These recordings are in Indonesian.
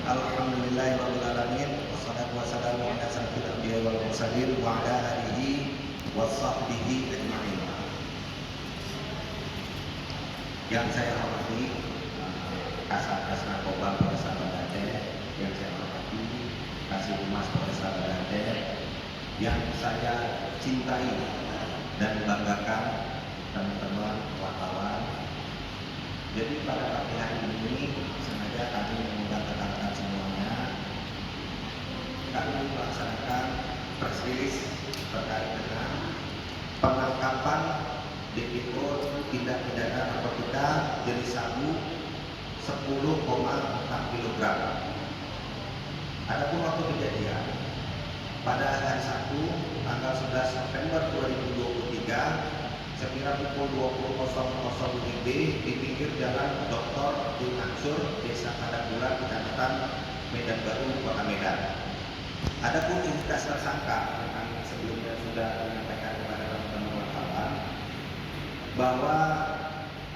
Alhamdulillahirabbil alamin wassalatu wassalamu ala asyrofil anbiya'i wal mursalin wa ala alihi washabbihi ajma'in. Yang saya hormati Kasatgas Narkoba Polres Banten, yang saya hormati Kasih Humas Polres Banten, yang saya cintai dan banggakan teman-teman wartawan. Jadi pada pagi hari ini sengaja kami mengundang rekan-rekan semuanya. Kami melaksanakan press release terkait dengan penangkapan DPO tindak pidana narkotika jenis sabu 10,4 kg. Adapun waktu kejadian pada hari Sabtu tanggal 11 November 2023 sekira pukul 20.00 WIB di pinggir jalan Dr. D. Mansur, Desa Padangbulan, Kecamatan Medan Baru, Kota Medan. Adapun identitas tersangka yang kami sebelumnya sudah menyampaikan kepada teman-teman wartawan bahwa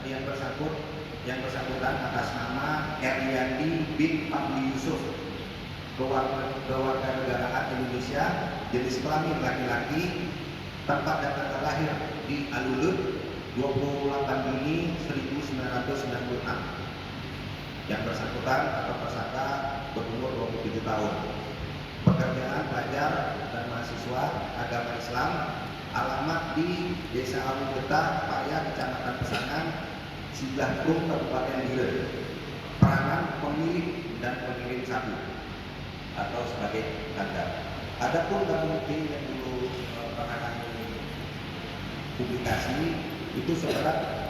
yang bersangkutan atas nama Eryandi bin Fadli Yusuf, keluarga negaraan Indonesia, jenis kelamin laki-laki, tempat dan tanggal lahir di Alulud 28 Juni 1996. Yang bersangkutan atau tersangka berumur 27 tahun. Pekerjaan pelajar dan mahasiswa agama Islam, alamat di Desa Alugeta, Paya, Kecamatan Pesangan, Siblahkung, Kabupaten Biren. Peranan pemilik dan pengirim sabu atau sebagai tanda. Adapun barang bukti yang dulu pernah kami publikasi itu seberat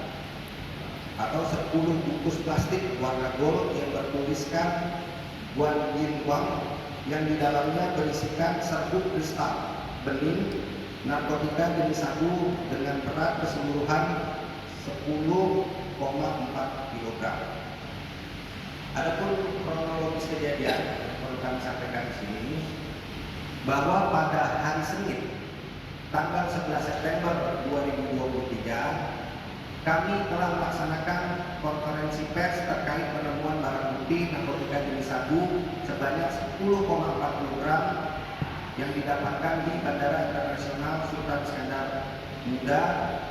atau 10 bungkus plastik warna gold yang bertuliskan Guan Yin Wang, yang di dalamnya berisikan serbuk kristal bening narkotika jenis sabu dengan berat keseluruhan 10,4 kg. Adapun kronologis kejadian yang perlu kami sampaikan di sini bahwa pada hari Senin tanggal 11 September 2023 kami telah melaksanakan konferensi pers terkait penemuan barang bukti narkotika jenis sabu sebanyak 10,4 kg yang didapatkan di Bandara Internasional Sultan Iskandar Muda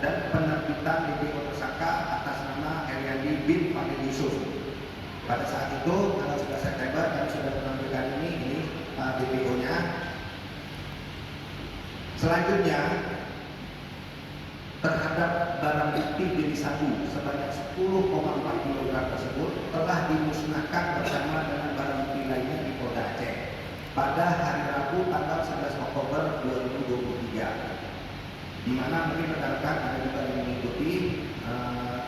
dan penerbitan DPO tersangka atas nama Eryandi bin Fadli Yusuf. Pada saat itu tanggal 11 September kami sudah menampilkan ini DPO-nya. Selanjutnya terhadap barang bukti jenis sabu sebanyak 10,4 kg tersebut telah dimusnahkan bersama dengan barang bukti lainnya di Polda Aceh pada hari Rabu tanggal 11 Oktober 2023, di mana mungkin rekan-rekan ada juga yang mengikuti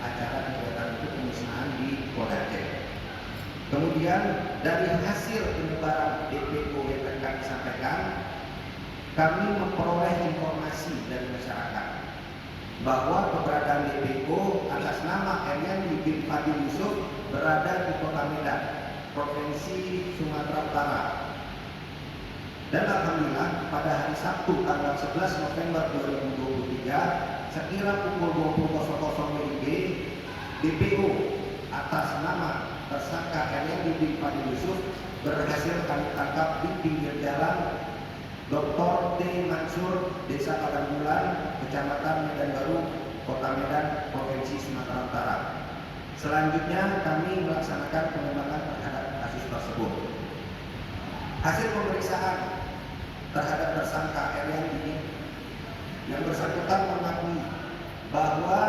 acara kegiatan itu pemusnahan di Polda Aceh. Kemudian dari hasil penyebaran DPO yang kami sampaikan, kami memperoleh informasi dari masyarakat bahwa keberadaan DPO atas nama Eryandi bin Fadli Yusuf berada di Kota Medan, Provinsi Sumatera Utara. Dan alhamdulillah pada hari Sabtu tanggal 11 November 2023 sekira pukul 20.00 WIB, DPO atas nama tersangka Eryandi bin Fadli Yusuf berhasil kami tangkap di pinggir jalan Dr. D. Mansur, Desa Padangbulan, Kecamatan Medan Baru, Kota Medan, Provinsi Sumatera Utara. Selanjutnya kami melaksanakan pengembangan terhadap kasus tersebut. Hasil pemeriksaan terhadap tersangka Eryandi yang bersangkutan mengakui bahwa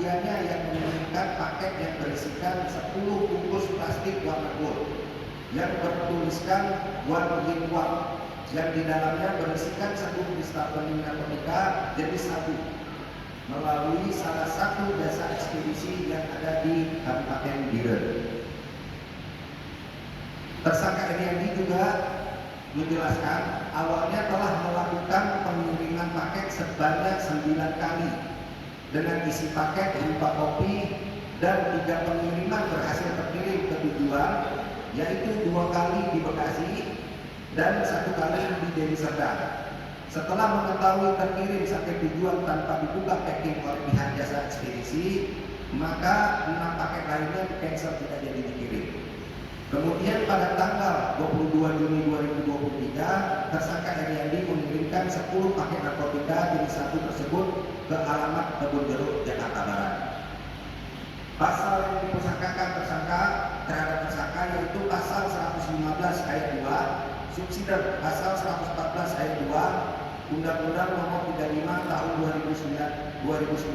dianya yang mengirimkan paket yang berisikan 10 bungkus plastik warna gold yang bertuliskan Guan Yin Wang, yang di dalamnya berisikan serbuk kristal bening narkotika jenis sabu melalui salah satu jasa ekspedisi yang ada di Kabupaten Biren. Tersangka Eryandi juga menjelaskan awalnya telah melakukan pengiriman paket sebanyak 9 kali dengan isi paket berupa kopi, dan 3 pengiriman berhasil terkirim ke tujuan, yaitu 2 kali di Bekasi dan 1 kali di Deli Serdang. Setelah mengetahui terkirim sampai tujuan tanpa dibuka packing oleh pihak jasa ekspedisi, maka 6 paket lainnya cancel, tidak jadi dikirim. Kemudian pada tanggal tersangka Eriandi mengirimkan 10 paket narkotika jenis sabu tersebut ke alamat Kebun Jeruk, Jakarta Barat. Pasal yang dipersangkakan terhadap tersangka yaitu pasal 115 ayat 2, subsidiar pasal 114 ayat 2 Undang-Undang Nomor 35 Tahun 2009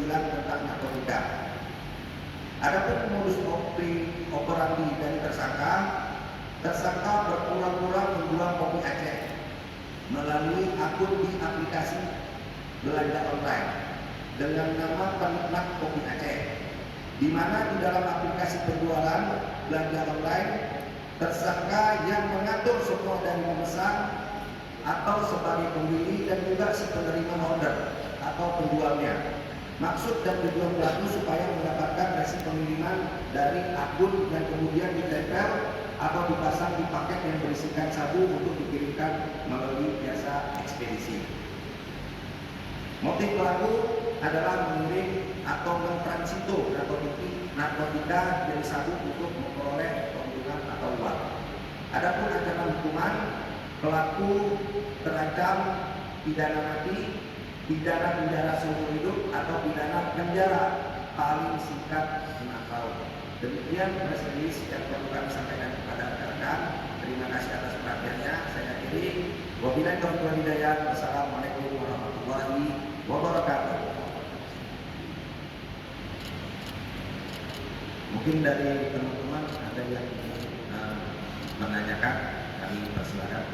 tentang narkotika. Adapun modus operandi dari tersangka berpura-pura menjual kopi Aceh melalui akun di aplikasi belanja online dengan nama penikmat kopi Aceh, di mana di dalam aplikasi penjualan belanja online tersangka yang mengatur semua dari memesan atau sebagai pembeli dan juga si penerima order atau penjualnya. Maksud dan tujuan pelaku supaya mendapatkan resi pengiriman dari akun yang kemudian ditempel atau dipasang di paket yang berisikan sabu untuk dikirimkan melalui jasa ekspedisi. Motif pelaku adalah mengirim atau mentransito narkotika dari sabu untuk memperoleh keuntungan atau uang. Adapun ancaman hukuman, pelaku terancam pidana mati, pidana penjara seumur hidup atau pidana penjara paling singkat 6 tahun. Demikian press release yang perlu kami sampaikan kepada rekan-rekan. Terima kasih atas perhatiannya. Saya akhiri. Wabillahi taufiq wal hidayah. Wassalamualaikum warahmatullahi wabarakatuh. Mungkin dari teman-teman ada yang menanyakan, kami persilakan.